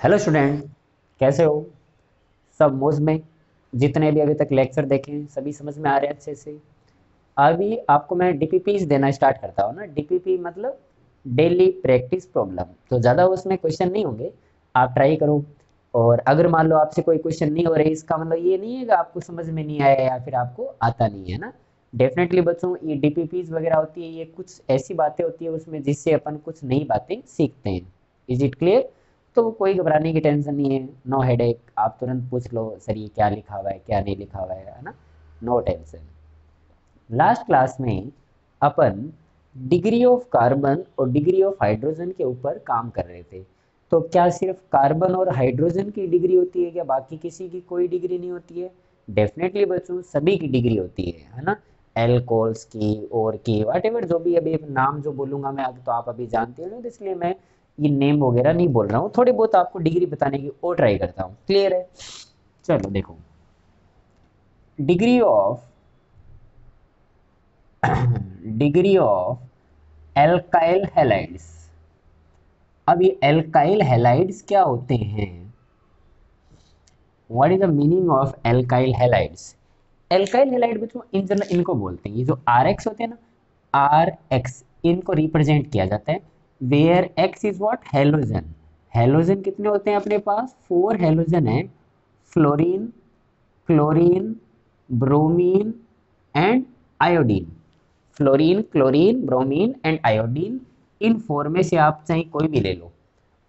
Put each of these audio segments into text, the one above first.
Hello student, कैसे हो? सब मौज में? जितने भी अभी तक लेक्चर देखे हैं सभी समझ में आ रहे हैं अच्छे से? अभी आपको मैं डीपीपीस देना स्टार्ट करता हूँ ना। डीपीपी मतलब डेली प्रैक्टिस प्रॉब्लम, तो ज़्यादा उसमें क्वेश्चन नहीं होंगे। आप ट्राई करो। और अगर मान लो आपसे कोई क्वेश्चन नहीं हो रहा है, इसका मतलब ये नहीं है कि आपको समझ में नहीं आया या फिर आपको आता नहीं है ना। डेफिनेटली बच्चों, ये डीपीपीस वगैरह होती है, ये कुछ ऐसी बातें होती है उसमें जिससे अपन कुछ नई बातें सीखते हैं। Is it clear? तो कोई घबराने की टेंशन नहीं है, नो हेडेक। आप तुरंत पूछ लो सर ये क्या लिखा हुआ है, क्या नहीं लिखा हुआ है ना। No tension. लास्ट क्लास में अपन डिग्री ऑफ कार्बन और डिग्री ऑफ हाइड्रोजन के ऊपर काम कर रहे थे। तो क्या सिर्फ कार्बन और हाइड्रोजन की डिग्री होती है क्या? बाकी किसी की कोई डिग्री नहीं होती है? डेफिनेटली बच्चों, सभी की डिग्री होती है ना। एल्कोहल्स की और की वाट एवर, जो भी अभी नाम जो बोलूंगा मैं अब, तो आप अभी जानते हो, तो इसलिए मैं ये नेम वगैरह नहीं बोल रहा हूँ। थोड़ी बहुत आपको डिग्री बताने की और ट्राई करता हूँ। क्लियर है? चलो देखो, degree of degree of alkyl halides. अब ये एल्काइल हैलाइड्स क्या होते हैं? What is the meaning of alkyl halides? Alkyl halide बच्चों इन जनरल इनको बोलते हैं, ये जो आर एक्स होते हैं ना, आर एक्स, इनको रिप्रेजेंट किया जाता है। Where X is what? Halogen. Halogen कितने होते हैं अपने पास? 4 हेलोजन है। Fluorine, chlorine, bromine and iodine. Fluorine, chlorine, bromine and iodine, इन 4 में से आप चाहे कोई भी ले लो।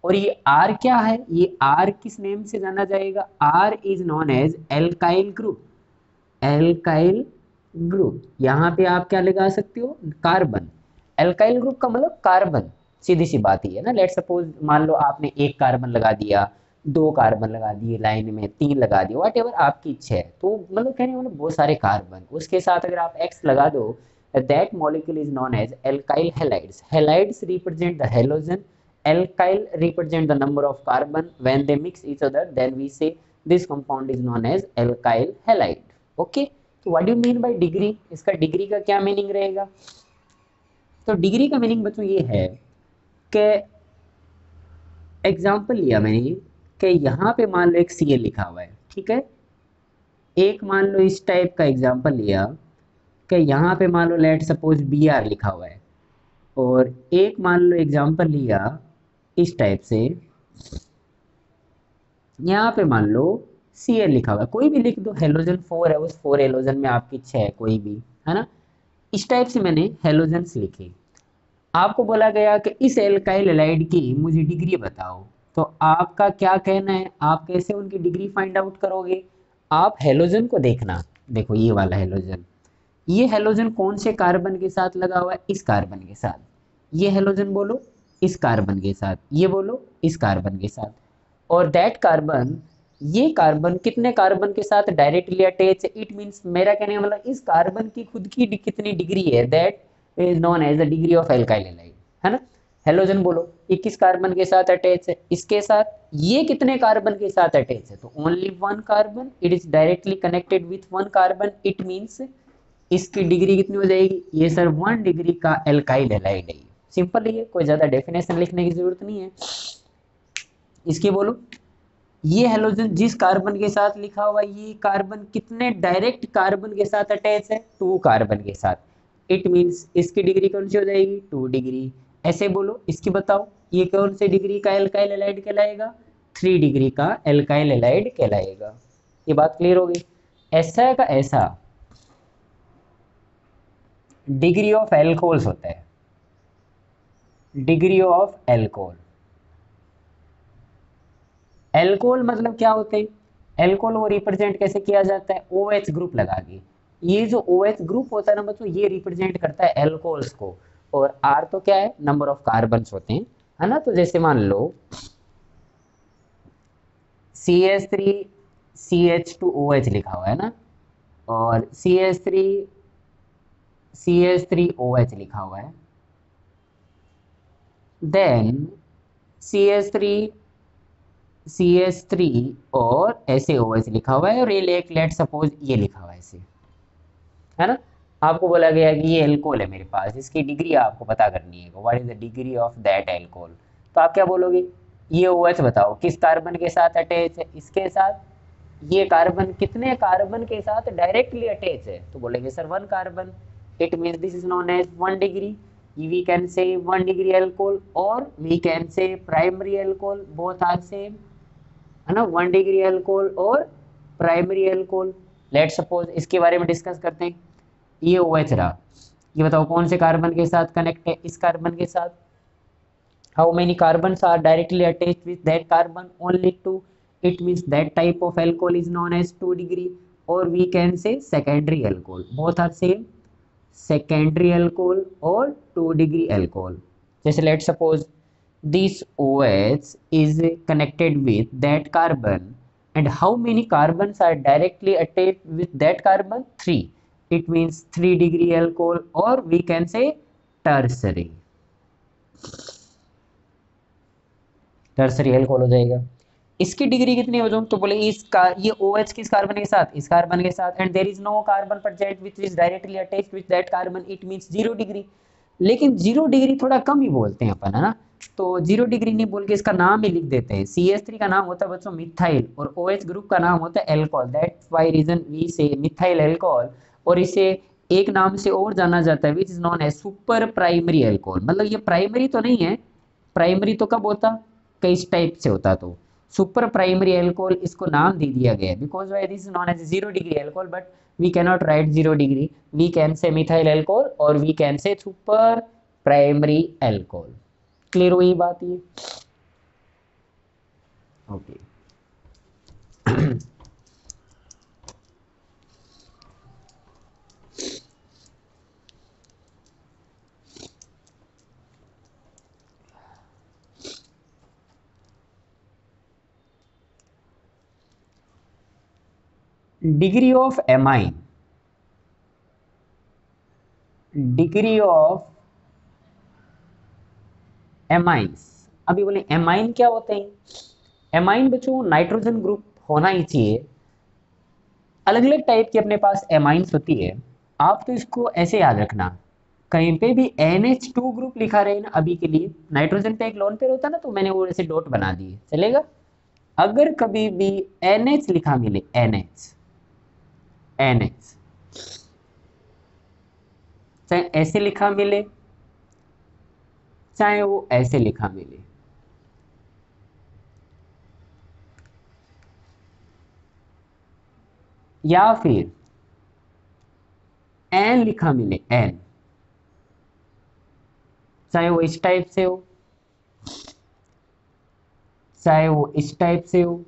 और ये आर क्या है? ये आर किस नेम से जाना जाएगा? R is known as alkyl group. Alkyl group, यहाँ पे आप क्या लगा सकते हो? कार्बन। एल्काइल ग्रुप का मतलब कार्बन। सीधी सी बात ही है ना। लेट सपोज मान लो आपने एक कार्बन लगा दिया, 2 कार्बन लगा दिए लाइन में, 3 लगा दिए, वट एवर आपकी इच्छा है। तो मतलब कहने मतलब बहुत सारे कार्बन, उसके साथ अगर आप एक्स लगा दो, that molecule is known as alkyl halides. Halides represent the halogen, alkyl represent the number of carbon. When they mix each other, then we say this compound is known as alkyl halide. Okay, तो what do mean by degree? इसका degree का क्या meaning रहेगा? तो degree का meaning बच्चों ये है कि एग्जांपल लिया मैंने कि यहाँ पे मान लो एक सी लिखा हुआ है, ठीक है। एक मान लो इस टाइप का एग्जांपल लिया कि यहाँ पे मान लो लेट सपोज बी आर लिखा हुआ है। और एक मान लो एग्जांपल लिया इस टाइप से, यहाँ पे मान लो सी एल लिखा हुआ है, कोई भी लिख दो। हेलोजन 4 है, उस 4 हेलोजन में आपकी 6 है, कोई भी, है ना। इस टाइप से मैंने हेलोजन्स लिखे। आपको बोला गया कि इस एल्काइल हैलाइड की मुझे डिग्री बताओ। तो आपका क्या कहना है? आप कैसे उनकी डिग्री फाइंड आउट करोगे? आप हेलोजन को देखना। देखो ये वाला हेलोजन, ये हेलोजन कौन से कार्बन के साथ लगा हुआ है? इस कार्बन के साथ। ये हेलोजन बोलो इस कार्बन के साथ, ये बोलो इस कार्बन के साथ। और दैट कार्बन, ये कार्बन कितने कार्बन के साथ डायरेक्टली अटैच है? इट मींस, मेरा कहने का मतलब इस कार्बन की खुद की कितनी डिग्री है, that is known as the degree of alkyl halide, है ना। हेलोजन बोलो ये किस कार्बन के साथ अटैच है? इसके साथ। ये कितने कार्बन के साथ अटैच है? तो only 1 carbon, it is directly connected with 1 carbon. It means इसकी डिग्री कितनी हो जाएगी? ये सर 1 डिग्री का एल्काइल हैलाइड है। सिंपल है, ये कोई ज्यादा डेफिनेशन लिखने की जरूरत नहीं है। इसकी बोलो, ये हेलोजन जिस कार्बन के साथ लिखा हुआ है, ये कार्बन कितने डायरेक्ट कार्बन के साथ अटैच है? 2 कार्बन के साथ। इट मींस इसकी डिग्री कौन सी हो जाएगी? 2 डिग्री। ऐसे बोलो, इसकी बताओ ये कौन सी डिग्री का एल्काइल हैलाइड कहलाएगा? 3 डिग्री का एल्काइल हैलाइड कहलाएगा। ये बात क्लियर हो गई? ऐसा का ऐसा डिग्री ऑफ एल्कोहल्स होता है। डिग्री ऑफ एल्कोहल, एल्कोहल मतलब क्या होते हैं? एल्कोहल वो रिप्रेजेंट कैसे किया जाता है? ओ एच ग्रुप लगा के। ये जो ओ एच ग्रुप होता है ना बच्चों, ये रिप्रेजेंट करता है एल्कोहल्स को। और आर तो क्या है? नंबर ऑफ कार्बन होते हैं, है ना। तो जैसे मान लो CH3 CH2OH लिखा हुआ है ना, और CH3 लिखा हुआ है। देन CH3 CH3 और ऐसे OH लिखा हुआ है, और ये लेट सपोज ये लिखा हुआ है ऐसे, है ना। आपको बोला गया कि ये एल्कोहल है मेरे पास, इसकी डिग्री आपको पता करनी है, what is the degree of that alcohol. तो आप क्या बोलोगे? ये OH बताओ किस कार्बन के साथ अटैच है, इसके साथ। ये कार्बन कितने कार्बन के साथ डायरेक्टली अटैच है, तो बोलेंगे sir 1 carbon. It means this is known as 1 degree. We can say 1 degree alcohol और we can say primary alcohol, both are same, है ना, 1 डिग्री अल्कोहल और प्राइमरी अल्कोहल। लेट सपोज इसके बारे में डिस्कस करते हैं। ये OH रहा, ये बताओ कौन से कार्बन के साथ कनेक्ट है, इस कार्बन के साथ। how many carbons are directly attached with that carbon? Only 2. It means that type of alcohol is known as 2 degree, or we can say secondary alcohol, both are same, secondary alcohol or 2 degree alcohol. जैसे let's suppose this OH is connected with that carbon, and how many carbons are directly attached with that carbon? 3. It means 3 degree alcohol, or we can say tertiary, tertiary alcohol हो जाएगा। इसकी degree कितनी हो जाऊँ, तो बोले इसका ये OH किस कार्बन के साथ, इस कार्बन के साथ, and there is no carbon present which is directly attached with that carbon, it means 0 degree. लेकिन 0 डिग्री थोड़ा कम ही बोलते हैं अपन, है ना, तो 0 डिग्री नहीं बोल के इसका नाम ही लिख देते हैं। CH3 का नाम होता है बच्चों मिथाइल, और OH ग्रुप का नाम होता है alcohol, that's why reason we say methyl alcohol. और इसे एक नाम से और जाना जाता है, which is known as super primary alcohol. मतलब ये प्राइमरी तो नहीं है, प्राइमरी तो कब होता, कई टाइप से होता, तो सुपर प्राइमरी अल्कोहल इसको नाम दे दिया गया because why this is known as 0 degree alcohol, but we can not write 0 degree, we can say methyl alcohol और we can say super primary alcohol. Clear हुई बात ये? Okay. Degree of amine, degree of amines. अभी बोले amine क्या होते हैं? Amine बच्चों नाइट्रोजन ग्रुप होना ही चाहिए। अलग अलग टाइप की अपने पास एमाइंस होती है, आप तो इसको ऐसे याद रखना, कहीं पे भी NH2 ग्रुप लिखा रहे ना अभी के लिए, नाइट्रोजन पे एक लोन पेयर होता ना, तो मैंने वो ऐसे डॉट बना दिए, चलेगा। अगर कभी भी NH लिखा मिले, NH NH, चाहे ऐसे लिखा मिले चाहे वो ऐसे लिखा मिले, या फिर N लिखा मिले, N, चाहे वो इस टाइप से हो चाहे वो इस टाइप से हो,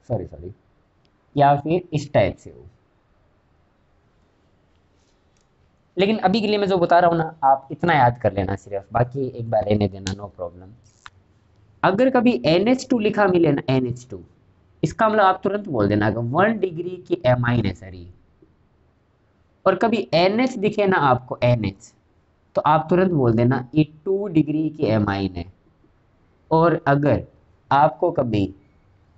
सॉरी, या फिर इस टाइप से हो। लेकिन अभी के लिए मैं जो बता रहा हूं ना, आप इतना याद कर लेना सिर्फ, बाकी एक बार रहने देना, नो प्रॉब्लम। अगर कभी NH2 लिखा मिले ना, NH2, इसका मतलब आप तुरंत बोल देना कि 1 डिग्री की एमाइन है सर ये। और कभी NH दिखे ना आपको, NH, तो आप तुरंत बोल देना ये 2 डिग्री की एमाइन है। और अगर आपको कभी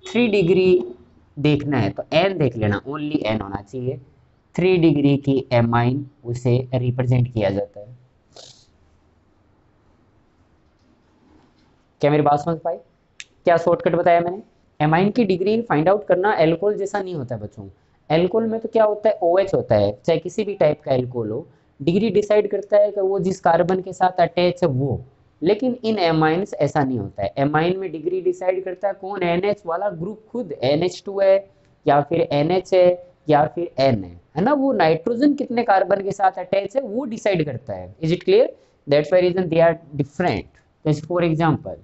3 डिग्री देखना है तो N देख लेना, ओनली N होना चाहिए। 3 डिग्री की एमाइन उसे रिप्रेजेंट किया जाता है। क्या मेरी बात समझ पाई? क्या शॉर्टकट बताया मैंने? एमाइन की डिग्री फाइंड आउट करना एल्कोहल जैसा नहीं होता है बच्चों। एल्कोहल में तो क्या होता है, OH होता है, चाहे किसी भी टाइप का एल्कोहल हो, डिग्री डिसाइड करता है कि वो जिस कार्बन के साथ अटैच है वो। लेकिन इन एमाइंस ऐसा नहीं होता है, एमाइन में डिग्री डिसाइड करता है कौन, NH वाला ग्रुप खुद NH2 है या फिर NH है या फिर N है ना, वो नाइट्रोजन कितने कार्बन के साथ अटैच है वो डिसाइड करता है। Is it clear? That's why reason they are different. जैसे for example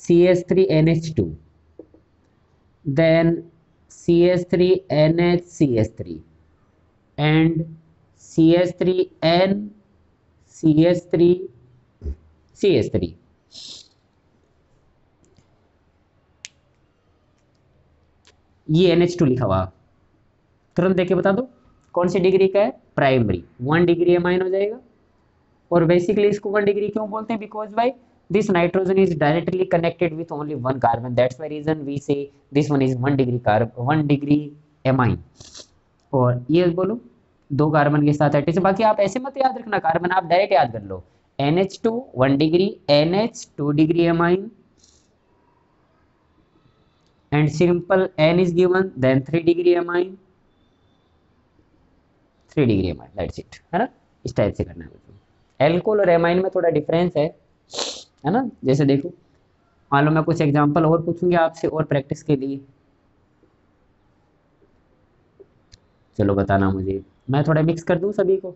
CH3NH2, then CH3NHCH3 and CH3NCH3CH3। ये NH2 लिखा हुआ, तुरंत देख के बता दो कौन सी डिग्री का है, प्राइमरी, 1 डिग्री एमाइन हो जाएगा। और बेसिकली इसको 1 डिग्री क्यों बोलते हैं, because by this nitrogen is directly connected with only one carbon, that's why reason we say this one is 1 degree 1 degree amine. और ये बोलो 2 कार्बन के साथ अटैच। बाकी आप ऐसे मत याद रखना कार्बन, आप डायरेक्ट याद कर लो NH2 1 degree, NH 2 degree amine, and simple N is given, then 3 degree amine, 3 degree amine, that's it, है ना। इस टाइप से करना है। एल्कोहल और एमाइन में थोड़ा डिफरेंस है ना। जैसे देखो मान लो मैं कुछ एग्जांपल और पूछूंगी आपसे और प्रैक्टिस के लिए, चलो बताना मुझे, मैं थोड़ा मिक्स कर दूं सभी को।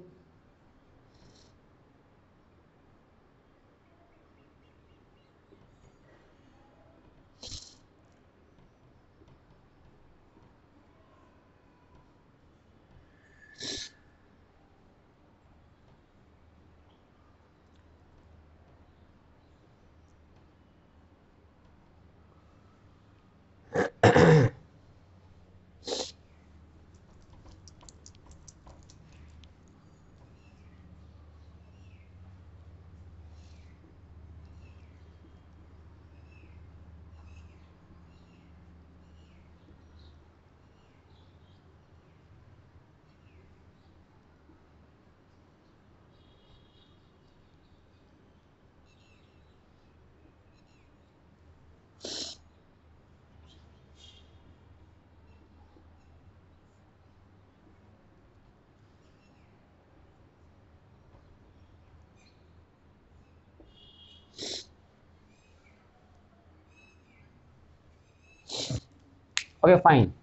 Okay, fine.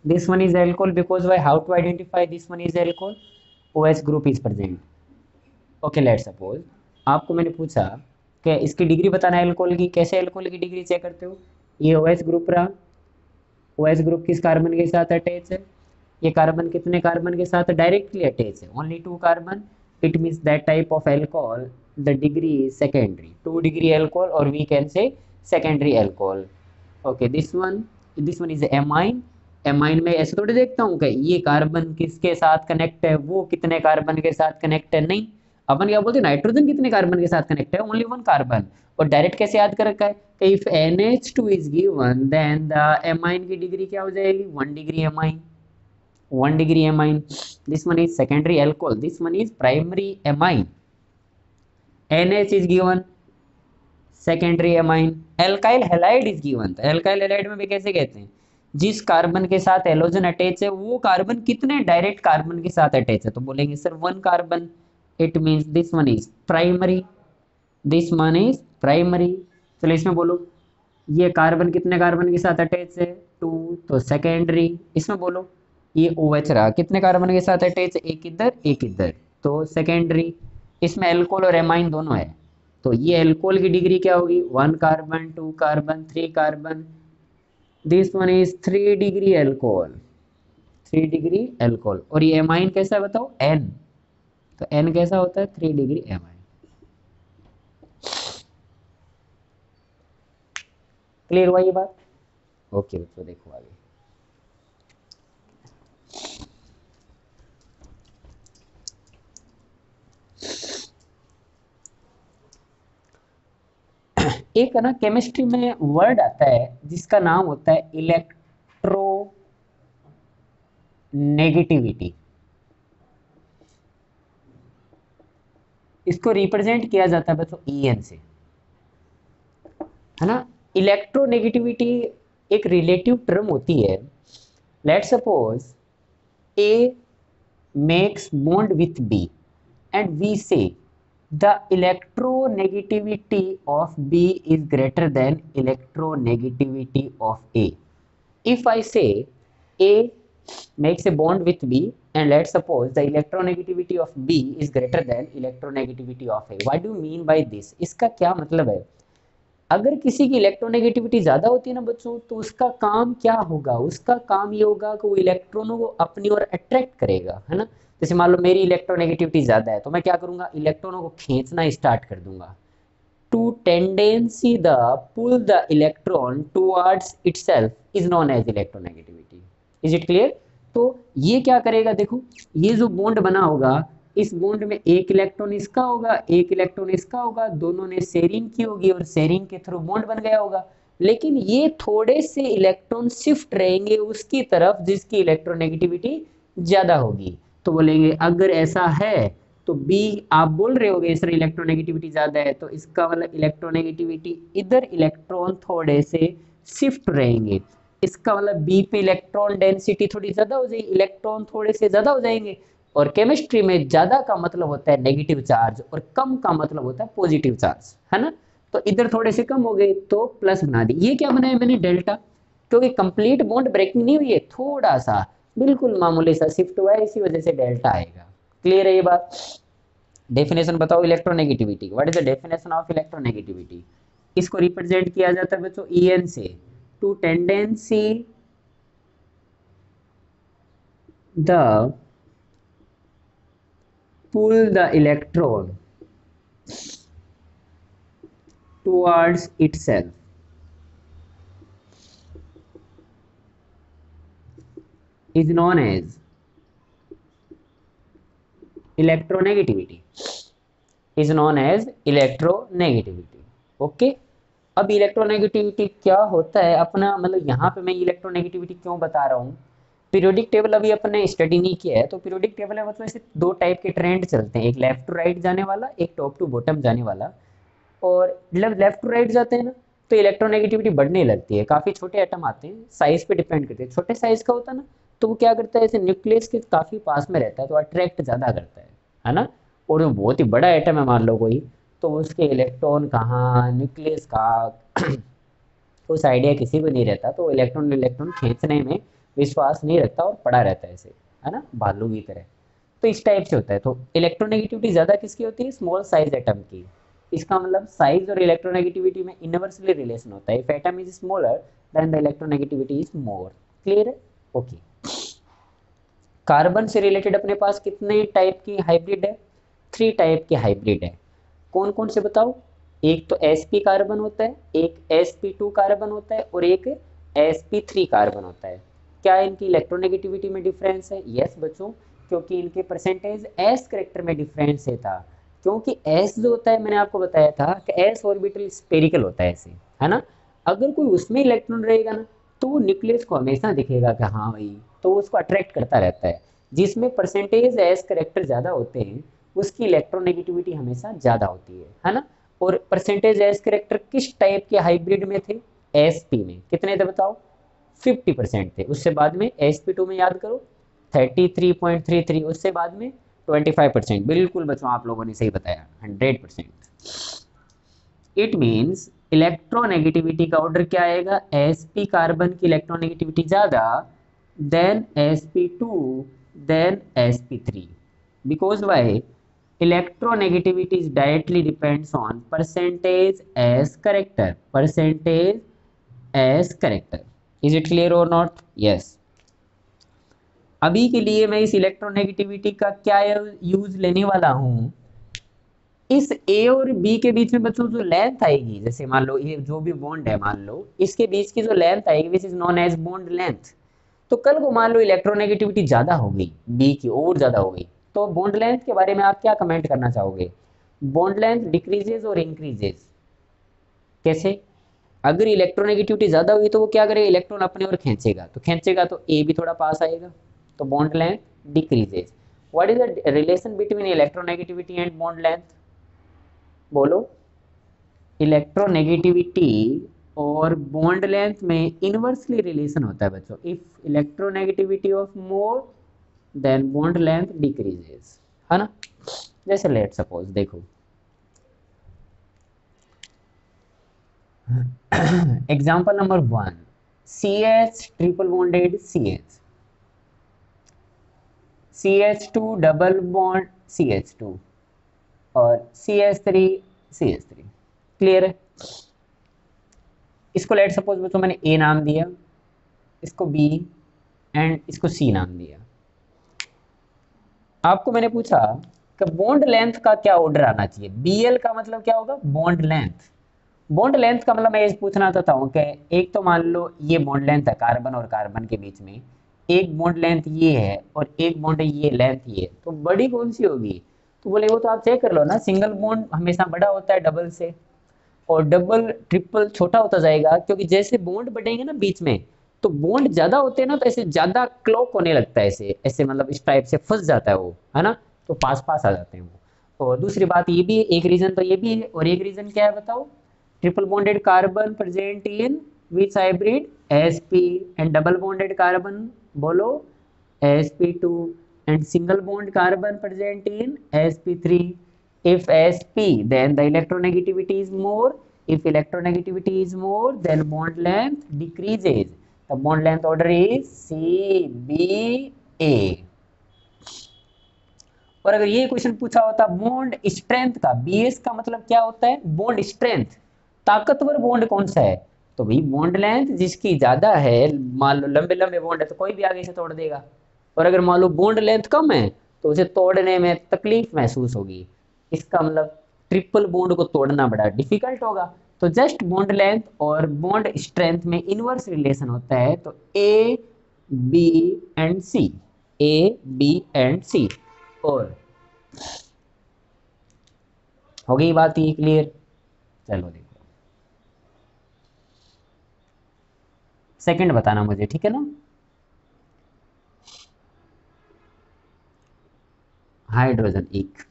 This one is alcohol because why? How to identify this one is alcohol? OH group is present. Okay, let's suppose आपको मैंने पूछा कि इसकी डिग्री बताना है अल्कोहल की, कैसे अल्कोहल की डिग्री चेक करते हो? ये OH ग्रुप रहा, OH ग्रुप किस कार्बन के साथ अटैच है? ये कार्बन कितने कार्बन के साथ डायरेक्टली अटैच है? Only 2 carbon. It means that type of alcohol the degree is secondary, 2 degree alcohol, और we can say secondary alcohol. Okay, this one is amine. Amine में ऐसे थोड़ी देखता हूँ कि ये कार्बन किसके साथ कनेक्ट है, वो कितने कार्बन के साथ कनेक्ट है, नहीं। अपन क्या बोलते हैं, नाइट्रोजन कितने कार्बन के साथ कनेक्ट है, ओनली 1 कार्बन। और डायरेक्ट कैसे याद कर रखा है कि if NH2 is given then the amine की डिग्री क्या हो जाएगी, 1 degree amine, 1 degree amine. This one is secondary alcohol, this one is primary amine. NH is given, secondary amine. Alkyl halide is given, alkyl halide में भी कैसे कहते हैं, जिस कार्बन के साथ एलोजन अटैच है वो कार्बन कितने डायरेक्ट कार्बन के साथ अटैच है, तो बोलेंगे sir 1 carbon. It means this one is primary, this one is primary. चलो इसमें बोलो ये कार्बन कितने कार्बन के साथ अटैच है, 2, तो सेकेंडरी। इसमें बोलो ये OH रहा, कितने कार्बन के साथ अटैच है, एक इधर एक इधर, तो सेकेंडरी। इसमें एल्कोहल और एमाइन दोनों है, तो ये एल्कोहल की डिग्री क्या होगी, 1 carbon, 2 carbon, 3 carbon. This one is 3 degree alcohol, 3 degree alcohol. और ये एमाइन कैसा है बताओ, N, तो N कैसा होता है, 3 डिग्री एमाइन। क्लियर हुआ ये बात? ओके बच्चों देखो आगे। एक है ना केमिस्ट्री में वर्ड आता है जिसका नाम होता है इलेक्ट्रो नेगेटिविटी। इसको रिप्रेजेंट किया जाता है बच्चों EN से, है ना। इलेक्ट्रोनेगेटिविटी एक रिलेटिव टर्म होती है। Let suppose A makes bond with B and we say the electronegativity of B is greater than electronegativity of A. If I say A makes a bond with B and let's suppose the electronegativity of B is greater than electronegativity of A. What do you mean by this? इसका क्या मतलब है? अगर किसी की electronegativity ज्यादा होती है ना बच्चों, तो उसका काम क्या होगा, उसका काम ये होगा कि वो इलेक्ट्रॉनों को अपनी ओर अट्रैक्ट करेगा, है ना। जैसे मान लो मेरी इलेक्ट्रोनेगेटिविटी ज्यादा है तो मैं क्या करूंगा, इलेक्ट्रॉनों को खींचना स्टार्ट कर दूंगा। To tendency the pull the electron towards itself is known as electronegativity. Is it clear? तो ये क्या करेगा, देखो ये जो बॉन्ड बना होगा, इस बॉन्ड में एक इलेक्ट्रॉन इसका होगा, एक इलेक्ट्रॉन इसका होगा, दोनों ने शेयरिंग की होगी और शेयरिंग के थ्रू बॉन्ड बन गया होगा। लेकिन ये थोड़े से इलेक्ट्रॉन शिफ्ट रहेंगे उसकी तरफ जिसकी इलेक्ट्रोनेगेटिविटी ज्यादा होगी। तो बोलेंगे अगर ऐसा है तो बी, आप बोल रहे होगे सर इलेक्ट्रोनेगेटिविटी ज्यादा है, तो इसका मतलब इलेक्ट्रोनेगेटिविटी इधर इलेक्ट्रॉन थोड़े से शिफ्ट रहेंगे, इसका मतलब बी पे इलेक्ट्रॉन डेंसिटी थोड़ी ज्यादा हो जाएगी, इलेक्ट्रॉन थोड़े से ज्यादा हो जाएंगे। और केमिस्ट्री में ज्यादा का मतलब होता है नेगेटिव चार्ज और कम का मतलब होता है पॉजिटिव चार्ज, है ना। तो इधर थोड़े से कम हो गए तो प्लस बना दी। ये क्या बनाया मैंने डेल्टा, क्योंकि कंप्लीट बॉन्ड ब्रेकिंग नहीं हुई है, थोड़ा सा बिल्कुल मामूली सा शिफ्ट हुआ है, इसी वजह से डेल्टा आएगा। क्लियर है ये बात। डेफिनेशन बताओ electronegativity, what is the definition of electronegativity. इसको रिप्रेजेंट किया जाता है बच्चों EN से, to tendency the pull the electron towards itself is known as electronegativity, is known as electronegativity। Okay, अब इलेक्ट्रोनेगेटिविटी क्या होता है अपना, मतलब यहाँ पे मैं इलेक्ट्रोनेगेटिविटी क्यों बता रहा हूँ। पीरियोडिक टेबल अभी अपने स्टडी नहीं किया है, तो पीरियोडिक टेबल है मतलब ऐसे दो टाइप के ट्रेंड चलते हैं, एक लेफ्ट टू राइट जाने वाला, एक टॉप टू बॉटम जाने वाला। और जब लेफ्ट टू राइट जाते हैं ना तो इलेक्ट्रोनेगेटिविटी बढ़ने लगती है, काफ़ी छोटे एटम आते हैं, साइज पे डिपेंड करते हैं, छोटे साइज का होता है ना तो वो क्या करता है, ऐसे न्यूक्लियस के काफ़ी पास में रहता है तो अट्रैक्ट ज़्यादा करता है ना। और वो बहुत ही बड़ा एटम है मान लो कोई, तो उसके इलेक्ट्रॉन कहाँ, न्यूक्लियस का उस आइडिया किसी को नहीं रहता, तो इलेक्ट्रॉन इलेक्ट्रॉन खींचने में विश्वास नहीं रखता और पड़ा रहता है ऐसे, है ना, भालू की तरह। तो इस टाइप से होता है। तो इलेक्ट्रोनेगेटिविटी ज़्यादा किसकी होती है, स्मॉल साइज एटम की। इसका मतलब साइज और इलेक्ट्रोनेगेटिविटी में इनवर्सली रिलेशन होता है, if atom is smaller than the electronegativity is more. Clear है। ओके, कार्बन से रिलेटेड अपने पास कितने टाइप की हाइब्रिड है, 3 टाइप के हाइब्रिड है। कौन कौन से बताओ। एक तो sp कार्बन होता है, एक sp2 कार्बन होता है और एक sp3 कार्बन होता है। क्या इनकी इलेक्ट्रोनेगेटिविटी में डिफरेंस है। यस बच्चों, क्योंकि इनके परसेंटेज s करेक्टर में डिफरेंस है था, क्योंकि s जो होता है मैंने आपको बताया था कि s ऑर्बिटल स्पेरिकल होता है ऐसे, है ना। अगर कोई उसमें इलेक्ट्रॉन रहेगा ना तो वो न्यूक्लियस को हमेशा दिखेगा कि हाँ भाई, तो उसको अट्रैक्ट करता रहता है। जिसमें परसेंटेज s करेक्टर ज़्यादा होते हैं उसकी इलेक्ट्रोनेगेटिविटी हमेशा ज़्यादा होती है ना। और परसेंटेज एस करेक्टर किस टाइप के हाइब्रिड में थे, sp में कितने थे बताओ, 50% थे। उससे बाद में sp2 में याद करो 33.33, उससे बाद में 25%। बिल्कुल बच्चों आप लोगों ने सही बताया, 100%। इट मीन्स इलेक्ट्रोनेगेटिविटी का ऑर्डर क्या आएगा, sp कार्बन की इलेक्ट्रोनेगेटिविटी ज़्यादा than sp2 than sp3, because why electronegativity is directly depends on percentage as character, percentage as character। is it clear or not। yes। अभी के लिए मैं इस इलेक्ट्रोनेगेटिविटी का क्या यूज लेने वाला हूं, इस ए और बी के बीच में बच्चों जो लेंथ आएगी, जैसे मान लो ये जो भी बॉन्ड है मान लो इसके बीच की जो लेंथ आएगी which is known as bond length. तो कल को मान लो इलेक्ट्रोनेगेटिविटी ज्यादा हो गई, बी की और ज्यादा हो गई, तो बॉन्ड लेंथ के बारे में आप क्या कमेंट करना चाहोगे। बॉन्ड लेंथ डिक्रीजेज और इंक्रीजेज कैसे। अगर इलेक्ट्रोनेगेटिविटी ज्यादा हुई तो वो क्या करेगा, इलेक्ट्रॉन अपने ओर खींचेगा, तो खींचेगा तो ए भी थोड़ा पास आएगा, तो bond length decreases. What is the relation between electronegativity and bond length, बोलो। इलेक्ट्रोनेगेटिविटी और बॉन्ड लेंथ में इनवर्सली रिलेशन होता है बच्चों। If electronegativity of more than bond length decreases, है ना। जैसे लेट सपोज देखो example number 1, CH triple bonded CH, CH2 double bond CH2 और CH3 CH3। क्लियर है। इसको लेट सपोज बच्चों मैंने ए नाम दिया, इसको बी एंड इसको सी नाम दिया। आपको मैंने पूछा कि बॉन्ड लेंथ का क्या ऑर्डर आना चाहिए, बीएल का मतलब क्या होगा, बॉन्ड लेंथ। बॉन्ड लेंथ का मतलब मैं ये पूछना चाहता हूँ कि एक तो मान लो ये बॉन्ड लेंथ है कार्बन और कार्बन के बीच में, एक बॉन्ड लेंथ ये है और एक बॉन्ड ये लेंथ ये है, तो बड़ी कौन सी होगी। तो बोले वो तो आप चेक कर लो ना, सिंगल बॉन्ड हमेशा बड़ा होता है डबल से, और डबल ट्रिपल छोटा होता जाएगा, क्योंकि जैसे बॉन्ड बढ़ेंगे ना बीच में, तो बॉन्ड ज्यादा होते हैं ना, तो ऐसे ज्यादा क्लॉक होने लगता है, ऐसे ऐसे मतलब इस टाइप से फंस जाता है वो, है ना, तो पास पास आ जाते हैं वो। और दूसरी बात ये भी एक रीजन तो ये भी है, और एक रीजन क्या है बताओ, triple bonded carbon present in which hybrid, sp, and double bonded carbon बोलो sp2, and single bond carbon present in sp3. If sp, then the electronegativity is more. If electronegativity is more, then bond length decreases. The bond length order is cba. और अगर ये question पूछा होता bond strength का, bs का मतलब क्या होता है, बॉन्ड स्ट्रेंथ, ताकतवर बॉन्ड कौन सा है, तो भाई बॉन्ड लेंथ जिसकी ज्यादा है, मान लो लंबे लंबे बॉन्ड है तो कोई भी आगे से तोड़ देगा, और अगर मान लो बॉन्ड लेंथ कम है तो उसे तोड़ने में तकलीफ महसूस होगी, इसका मतलब ट्रिपल बॉन्ड को तोड़ना बड़ा डिफिकल्ट होगा। तो जस्ट बॉन्ड लेंथ और बॉन्ड स्ट्रेंथ में इनवर्स रिलेशन होता है, तो a b and c, a b and c. और हो गई बात ये क्लियर। चलो देखो सेकंड बताना मुझे, ठीक है ना। हाइड्रोजन एक,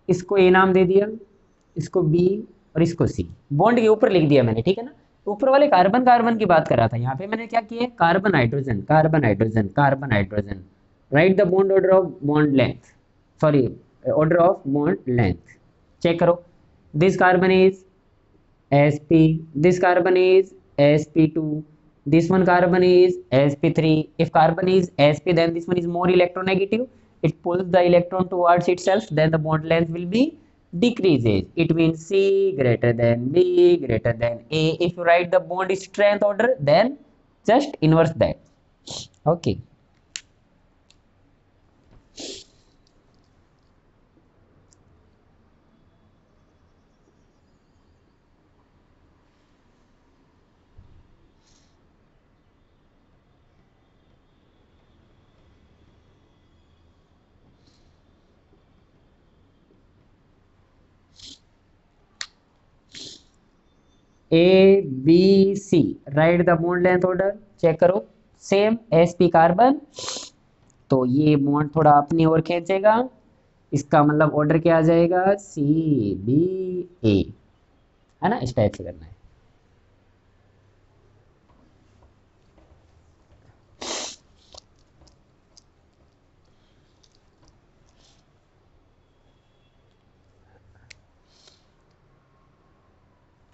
इसको ए नाम दे दिया, इसको बी, और इसको सी, बॉन्ड के ऊपर लिख दिया मैंने, ठीक है ना। ऊपर वाले कार्बन कार्बन की बात कर रहा था, यहाँ पे मैंने क्या किया, carbon hydrogen carbon hydrogen carbon hydrogen, right the bond order of bond length, sorry order of bond length, check करो, this carbon is sp, this carbon is sp2, this one carbon is sp3. If carbon is sp, then this one is more electronegative, it pulls the electron towards itself, then the bond length will be decreases. It means c greater than b greater than a. If you write the bond strength order, then just inverse that. Okay. A B C, right the bond length order, check करो, same sp carbon, तो ये bond थोड़ा अपनी ओर खींचेगा, इसका मतलब order क्या आ जाएगा, सी बी ए, है ना, इस टाइप से करना है।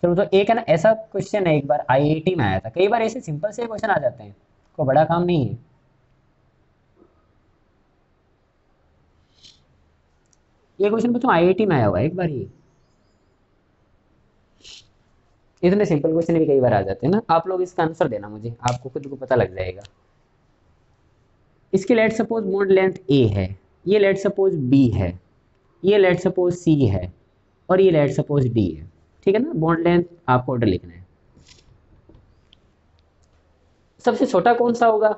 चलो तो एक है ना ऐसा क्वेश्चन है, एक बार आईआईटी में आया था, कई बार ऐसे सिंपल से क्वेश्चन आ जाते हैं, कोई बड़ा काम नहीं है। ये क्वेश्चन पूछो आईआईटी में आया हुआ है एक बार, ये इतने सिंपल क्वेश्चन भी कई बार आ जाते हैं ना। आप लोग इसका आंसर देना मुझे, आपको खुद को पता लग जाएगा। इसकी लेट सपोज बॉन्ड लेंथ ए है, ये लेट सपोज बी है, ये लेट सपोज सी है, और ये लेट सपोज डी है, ठीक है ना। बॉन्ड लेंथ आपको ऑर्डर लिखना है। सबसे छोटा कौन सा होगा,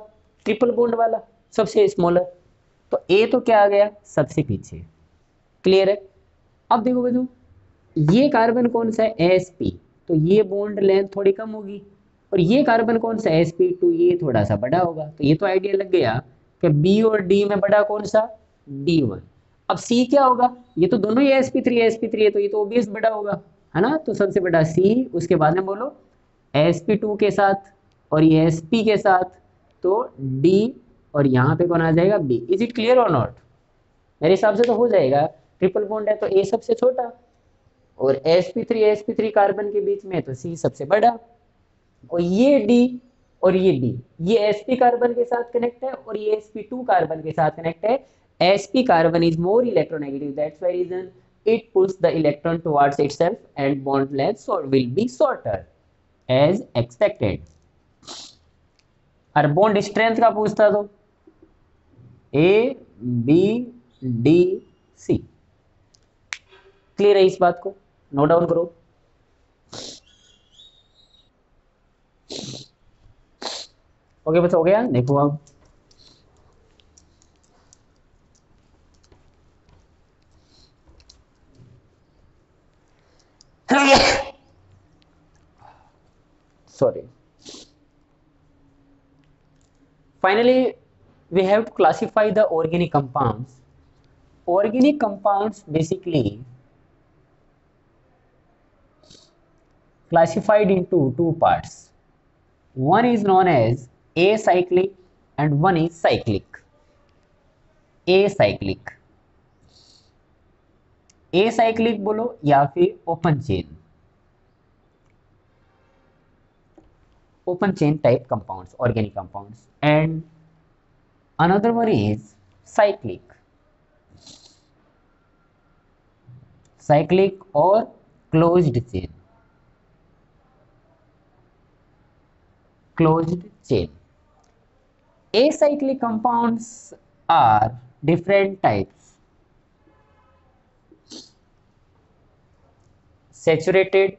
ट्रिपल बॉन्ड वाला, सबसे स्मॉलर, तो ए तो क्या आ गया, सबसे पीछे, क्लियर है। अब देखो बच्चों, ये कार्बन कौन सा है, sp, तो ये बॉन्ड लेंथ थोड़ी कम होगी, और ये कार्बन कौन सा है, sp2, ये थोड़ा सा बड़ा होगा, तो ये तो आइडिया लग गया कि b और d में बड़ा कौन सा, d1। अब c क्या होगा, ये तो दोनों ही sp3 है, तो ये तो ऑब्वियस बड़ा होगा, है ना, तो सबसे बड़ा c, उसके बाद में बोलो sp2 के साथ, और ये sp के साथ, तो d, और यहाँ पे कौन आ जाएगा, b। इज इट क्लियर और नॉट, मेरे हिसाब से तो हो जाएगा, ट्रिपल बॉन्ड है तो a सबसे छोटा, और sp3 कार्बन के बीच में तो C सबसे बड़ा, और ये D और ये D, ये sp कार्बन के साथ कनेक्ट है, और ये sp2 कार्बन के साथ कनेक्ट है। sp carbon is more electronegative, that's why reason it pulls the electron towards itself and bond length so will be shorter as expected। और बॉन्ड स्ट्रेंथ का पूछता तो A B D C, clear है इस बात को। Note down करो। Okay बस हो गया, देखो अब sorry. Finally, we have to classify the organic compounds. Organic compounds basically classified into two parts. One is known as acyclic and one is cyclic. Acyclic, acyclic बोलो या फिर open chain type compounds, organic compounds, and another one is cyclic. Cyclic or closed chain. Closed chain. Acyclic compounds are different types. Saturated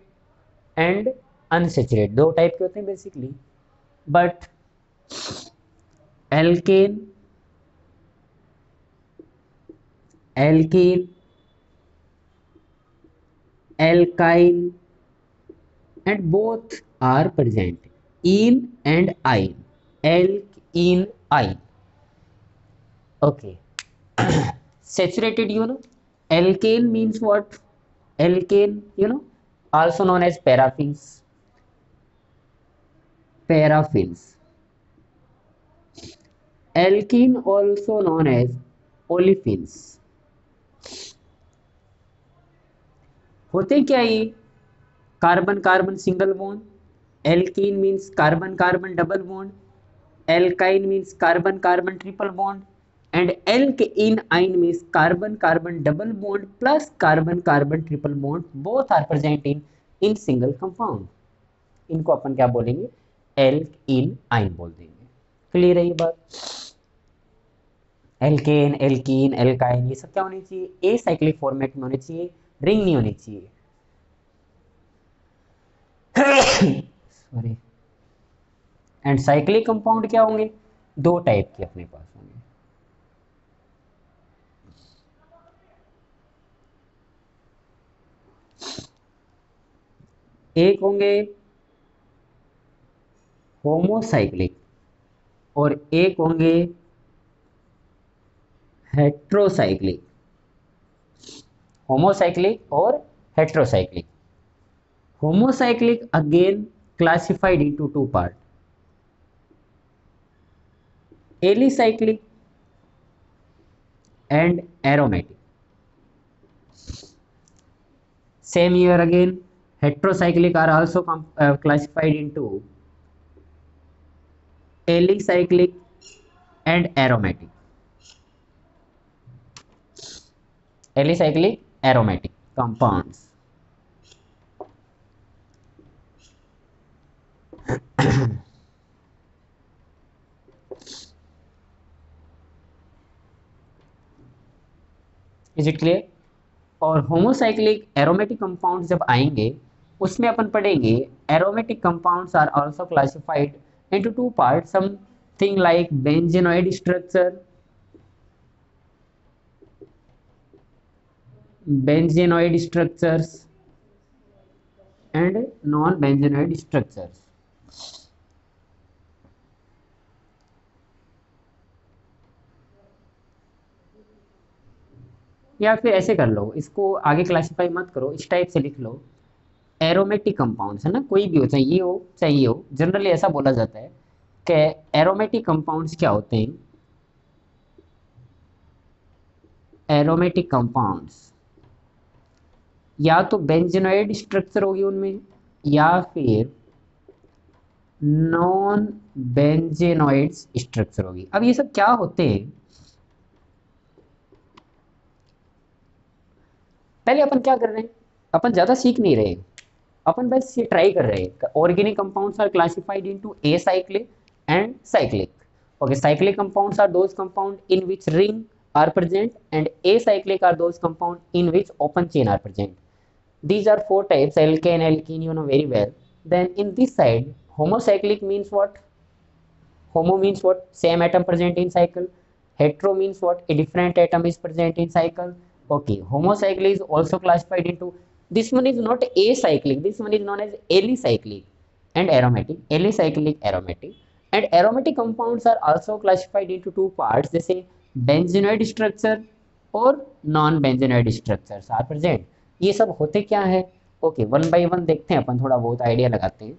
and unsaturated, दो type के होते हैं basically. But alkane, alkene, alkyne and both are present in and ine. Alkene, ine. Okay. Saturated, you know. Alkane means what? Alkane, you know, also known as paraffins. Paraffins. Alkene also known as olefins. होते क्या ये? Carbon carbon single bond. Alkene means carbon carbon double bond. Alkyne means carbon carbon triple bond. And alkenyne means carbon carbon double bond plus carbon carbon triple bond. Both are present in single compound. इनको अपन क्या बोलेंगे? Alkene आइन बोल देंगे. Clear है ये बात? एल्केन, एल्कीन, एल्काइन ये सब क्या होनी चाहिए? ए साइक्लिक फॉर्मेट में होने चाहिए, रिंग नहीं होनी चाहिए. सॉरी. एंड साइक्लिक कंपाउंड क्या होंगे? दो टाइप के अपने पास होंगे. एक होंगे होमोसाइक्लिक और एक होंगे हेट्रोसाइक्लिक. होमोसाइक्लिक और heterocyclic. Homocyclic again classified into two parts. Alicyclic and aromatic. Same here again, heterocyclic are also classified into alicyclic and aromatic. Alicyclic, aromatic compounds. Is it clear? और होमोसाइक्लिक एरोमेटिक कंपाउंड्स जब आएंगे उसमें अपन पढ़ेंगे aromatic compounds are also classified into two part. Something like benzenoid structure, benzenoid structures and non-benzenoid structures. या फिर ऐसे कर लो, इसको आगे क्लासिफाई मत करो, इस टाइप से लिख लो. एरोमेटिक कंपाउंड्स है ना, कोई भी हो, चाहिए हो, जनरली ऐसा बोला जाता है कि एरोमेटिक कंपाउंड्स क्या होते हैं. एरोमेटिक कंपाउंड्स या तो बेंजेनॉइड स्ट्रक्चर होगी उनमें या फिर नॉन बेंजेनॉइड स्ट्रक्चर होगी. अब ये सब क्या होते हैं, पहले अपन क्या कर रहे हैं, अपन ज़्यादा सीख नहीं रहे, अपन बस ये ट्राई कर रहे हैं. Organic compounds are classified into acyclic and cyclic. Okay, cyclic compounds are those compound in which ring are present and acyclic are those compound in which open chain are present. These are four types, alkane, alkene, you know very well. Then in this side, homocyclic means what? Homo means what? Same atom present in cycle. Hetero means what? A different atom is present in cycle. Okay, homocyclic is also classified into, this one is not acyclic, this one is known as alicyclic and aromatic, alicyclic, aromatic. And aromatic compounds are also classified into two parts, जैसे benzenoid structure और non benzenoid structures are present. ये सब होते क्या है? Okay, one by one देखते हैं अपन, थोड़ा बहुत आइडिया लगाते हैं।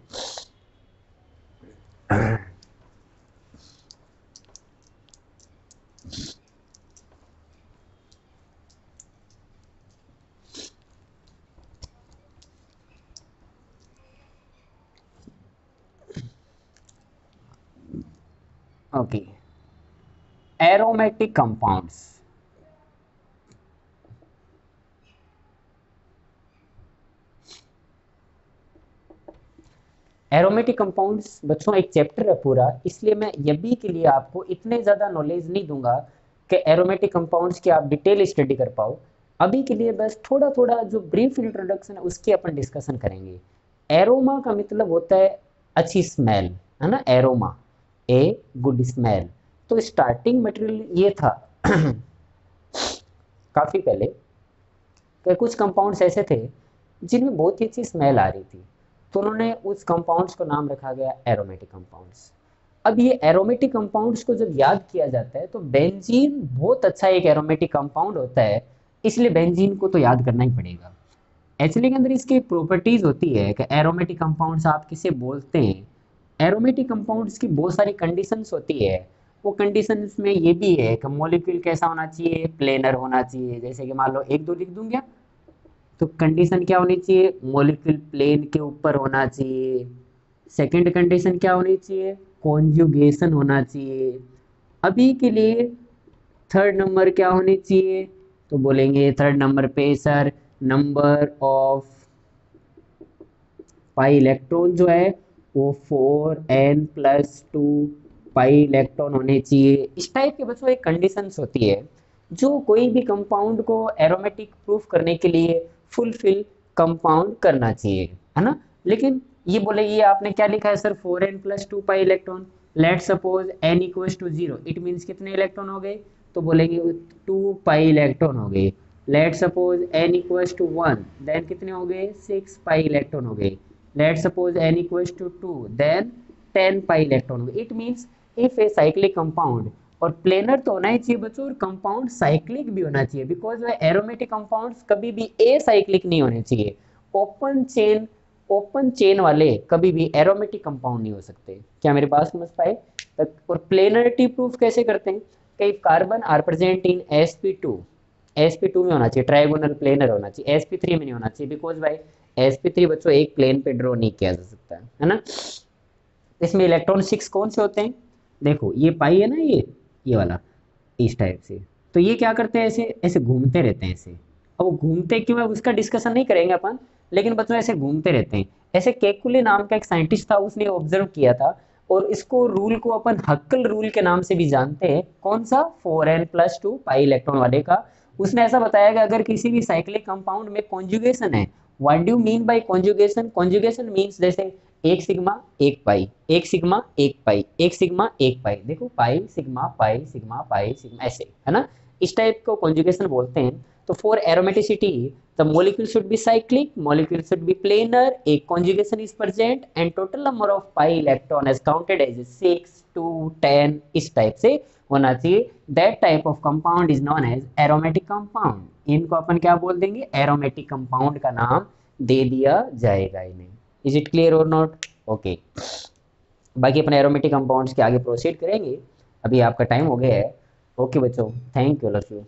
Okay, aromatic compounds. Aromatic compounds बच्चों एक चैप्टर है पूरा, इसलिए मैं अभी के लिए आपको इतने ज़्यादा नॉलेज नहीं दूंगा कि एरोमेटिक कंपाउंड्स की आप डिटेल स्टडी कर पाओ। अभी के लिए बस थोड़ा थोड़ा जो ब्रीफ इंट्रोडक्शन है उसकी अपन डिस्कशन करेंगे। एरोमा का मतलब होता है अच्छी स्मेल, है ना, एरोमा, ए गुड स्मेल। तो स्टार्टिंग मटेरियल ये था काफ़ी पहले कि कुछ कंपाउंड्स ऐसे थे जिनमें बहुत ही अच्छी स्मेल आ रही थी, तो उन्होंने उस कंपाउंड्स को नाम रखा गया एरोमेटिक कंपाउंड्स। अब ये एरोमेटिक कंपाउंड्स को जब याद किया जाता है तो बेंजीन बहुत अच्छा एक एरोमेटिक कंपाउंड होता है, इसलिए बेंजीन को तो याद करना ही पड़ेगा। एक्चुअली के अंदर इसकी प्रॉपर्टीज होती है कि एरोमेटिक कंपाउंड्स आप किसे बोलते हैं। एरोमेटिक कंपाउंड्स की बहुत सारी कंडीशंस होती है। वो कंडीशंस में ये भी है कि मॉलिक्यूल कैसा होना चाहिए, प्लेनर होना चाहिए। जैसे कि मान लो एक दो लिख दूं क्या, तो कंडीशन क्या होनी चाहिए, मॉलिक्यूल प्लेन के ऊपर होना चाहिए। सेकंड कंडीशन क्या होनी चाहिए, कॉन्जुगेशन होना चाहिए। अभी के लिए थर्ड नंबर क्या होनी चाहिए, तो बोलेंगे थर्ड नंबर पे sir number of pi electron जो है वो 4n+2 पाई इलेक्ट्रॉन होने चाहिए। इस टाइप के बच्चों एक कंडीशंस होती है जो कोई भी कंपाउंड को एरोमेटिक प्रूफ करने के लिए फुलफिल कंपाउंड करना चाहिए, है ना। लेकिन ये बोले, ये आपने क्या लिखा है sir, 4n+2 pi electron. Let suppose n equals to 0, it means कितने इलेक्ट्रॉन हो गए, तो बोलेंगे 2 पाई इलेक्ट्रॉन हो गए। Let suppose n equals to 1, then कितने हो गए, 6 पाई इलेक्ट्रॉन हो गए। Let suppose n equals to 2, then 10 pi electron हो गए। It means if a cyclic compound, और प्लेनर तो होना ही चाहिए बच्चों, और कंपाउंड साइक्लिक भी होना चाहिए, बिकॉज वह एरोमेटिक कंपाउंड्स कभी भी ए साइक्लिक नहीं होने चाहिए। ओपन चेन वाले कभी भी एरोमेटिक कंपाउंड नहीं हो सकते। क्या मेरी बात समझ पाए? और प्लेनरिटी प्रूफ कैसे करते हैं, कई carbon are present in sp2 में होना चाहिए, ट्रायगोनल प्लेनर होना चाहिए, sp3 में नहीं होना चाहिए, बिकॉज भाई sp3 बच्चों एक प्लेन पे ड्रॉ नहीं किया जा सकता है ना। इसमें इलेक्ट्रॉन 6 कौन से होते हैं, देखो ये पाई है ना, ये वाला इस टाइप से, तो ये क्या करते हैं, ऐसे ऐसे घूमते रहते हैं ऐसे। अब वो घूमते क्यों है उसका डिस्कशन नहीं करेंगे अपन, लेकिन बच्चों ऐसे घूमते रहते हैं ऐसे। केकुले नाम का एक साइंटिस्ट था, उसने ऑब्जर्व किया था, और इसको रूल को अपन हक्कल रूल के नाम से भी जानते हैं। कौन सा, 4n+2 पाई इलेक्ट्रॉन वाले का। उसने ऐसा बताया कि अगर किसी भी साइक्लिक कंपाउंड में कॉन्जुगेशन है, what do mean by conjugation, conjugation means जैसे एक सिग्मा एक पाई, एक सिग्मा एक पाई, एक सिग्मा एक पाई, देखो pi sigma pi sigma pi sigma, ऐसे है ना, इस टाइप को कॉन्जुगेशन बोलते हैं। तो for aromaticity the molecule should be cyclic, molecule should be planar, a conjugation is present and total number of pi electron is counted as 6 to 10, इस type से होना चाहिए। that type of compound is known as aromatic compound। इनको अपन क्या बोल देंगे, aromatic compound का नाम दे दिया जाएगा इन्हें। इज इट क्लियर और नॉट? ओके, बाकी अपने एरोमेटिक कंपाउंड्स के आगे प्रोसीड करेंगे, अभी आपका टाइम हो गया है। ओके बच्चों, थैंक यू, लव यू।